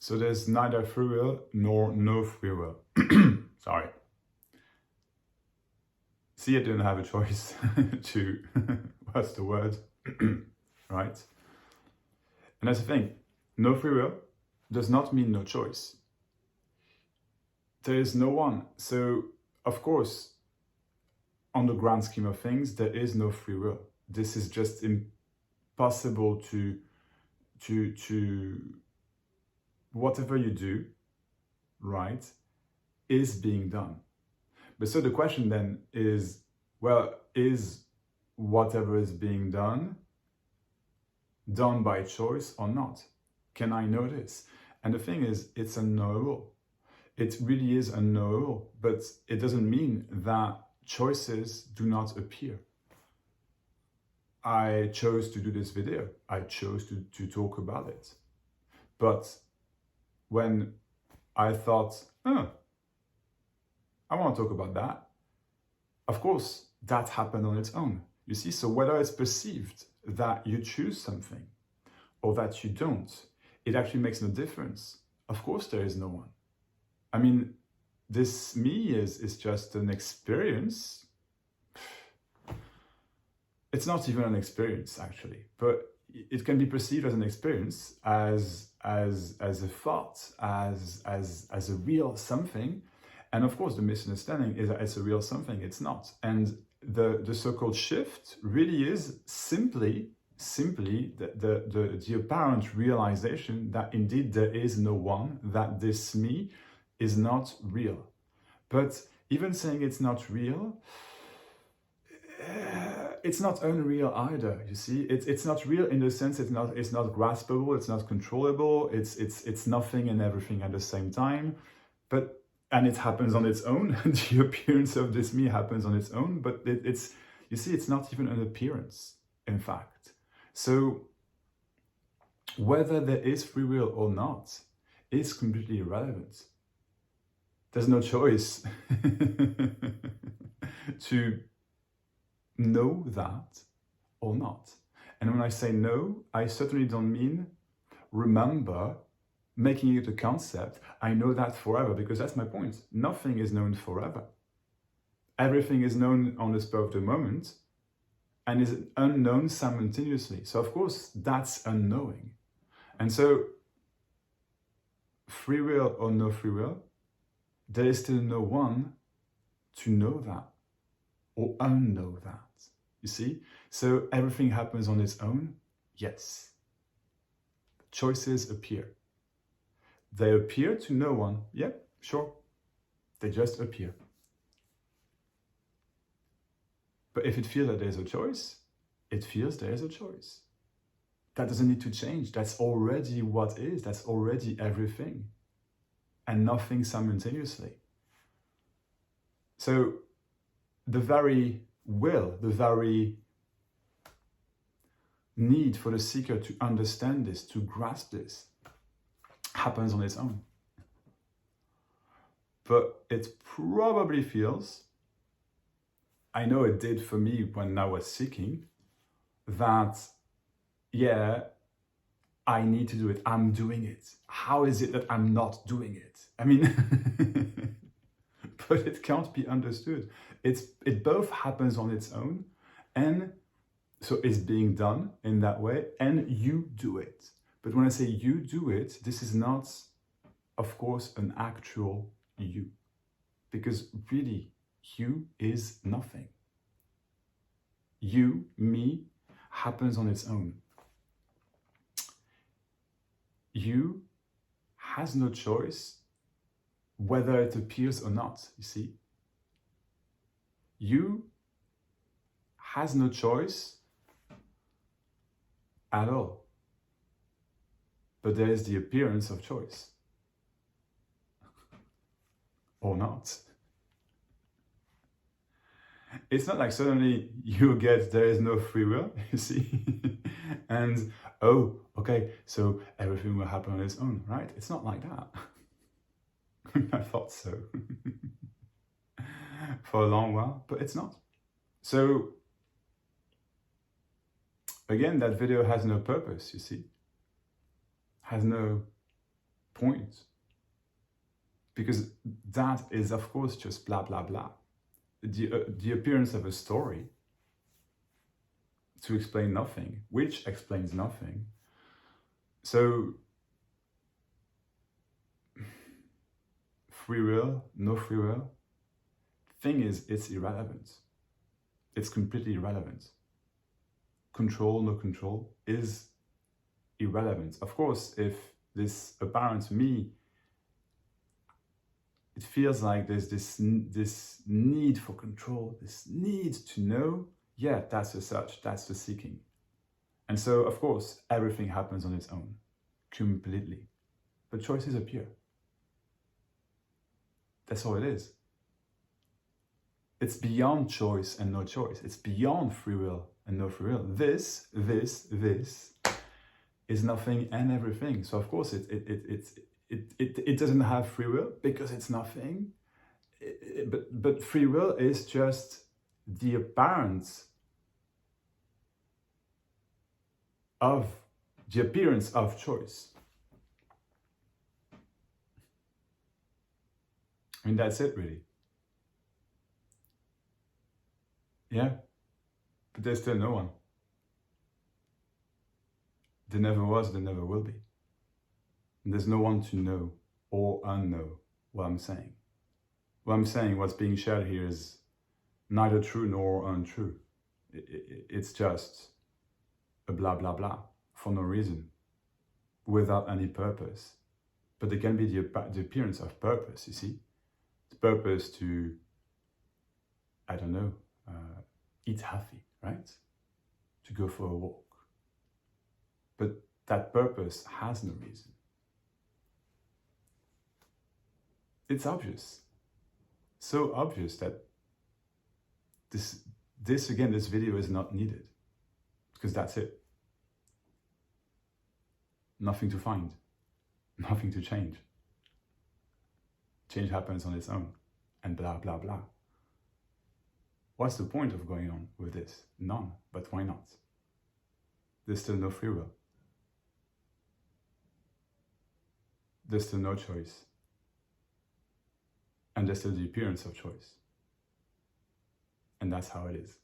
So there's neither free will nor no free will. Sorry. See, I didn't have a choice to, what's the word? Right? And that's the thing. No free will does not mean no choice. There is no one. So, of course, on the grand scheme of things, there is no free will. This is just impossible to whatever you do, right, is being done. But so the question then is, well, is whatever is being done by choice or not? Can I know this? And the thing is, it's unknowable. It really is unknowable, but it doesn't mean that choices do not appear. I chose to do this video. I chose to talk about it. But when I thought, oh, I want to talk about that, of course, that happened on its own. You see, so whether it's perceived that you choose something or that you don't, it actually makes no difference. Of course, there is no one. I mean, this me is just an experience. It's not even an experience, actually, but it can be perceived as an experience, as a thought, as a real something. And of course, the misunderstanding is that it's a real something. It's not. And the so-called shift really is simply the apparent realization that indeed there is no one, that this me is not real. But even saying it's not real, it's not unreal either. You see, it's not real in the sense it's not graspable, it's not controllable, it's nothing and everything at the same time. And it happens on its own. The appearance of this me happens on its own, but you see, it's not even an appearance, in fact. So whether there is free will or not is completely irrelevant. There's no choice to know that or not. And when I say no, I certainly don't mean remember, making it a concept. I know that forever, because that's my point. Nothing is known forever. Everything is known on the spur of the moment and is unknown simultaneously. So of course, that's unknowing. And so, free will or no free will, there is still no one to know that or unknow that. You see? So everything happens on its own? Yes. Choices appear. They appear to no one. Yep, sure. They just appear. But if it feels that there's a choice, it feels there is a choice. That doesn't need to change. That's already what is. That's already everything. And nothing simultaneously. So the very will, the very need for the seeker to understand this, to grasp this, happens on its own. But it probably feels, I know it did for me when I was seeking, that, yeah, I need to do it. I'm doing it. How is it that I'm not doing it? I mean, but it can't be understood. It both happens on its own, and so it's being done in that way, and you do it. But when I say you do it, this is not, of course, an actual you. Because really, you is nothing. You, me, happens on its own. You has no choice whether it appears or not, you see. You has no choice at all. But there is the appearance of choice. Or not. It's not like suddenly you get there is no free will, you see, and oh, okay, so everything will happen on its own, right? It's not like that. I thought so for a long while, but it's not. So again, that video has no purpose, you see, has no point. Because that is, of course, just blah, blah, blah. The appearance of a story to explain nothing, which explains nothing. So, free will, no free will, thing is, it's irrelevant. It's completely irrelevant. Control, no control is irrelevant. Of course, if this apparent me, it feels like there's this need for control, this need to know, yeah, that's the search, that's the seeking. And so, of course, everything happens on its own, completely. But choices appear. That's all it is. It's beyond choice and no choice. It's beyond free will and no free will. This is nothing and everything. So of course it doesn't have free will because it's nothing. But free will is just the appearance of choice. I mean, that's it really. Yeah, but there's still no one. There never was, there never will be. And there's no one to know or unknow what I'm saying. What I'm saying, what's being shared here is neither true nor untrue. It's just a blah, blah, blah for no reason, without any purpose. But there can be the appearance of purpose, you see? The purpose to, I don't know, eat healthy, right? To go for a walk. But that purpose has no reason. It's obvious. So obvious that this video is not needed. Because that's it. Nothing to find. Nothing to change. Change happens on its own. And blah, blah, blah. What's the point of going on with this? None, but why not? There's still no free will. There's still no choice. And there's still the appearance of choice. And that's how it is.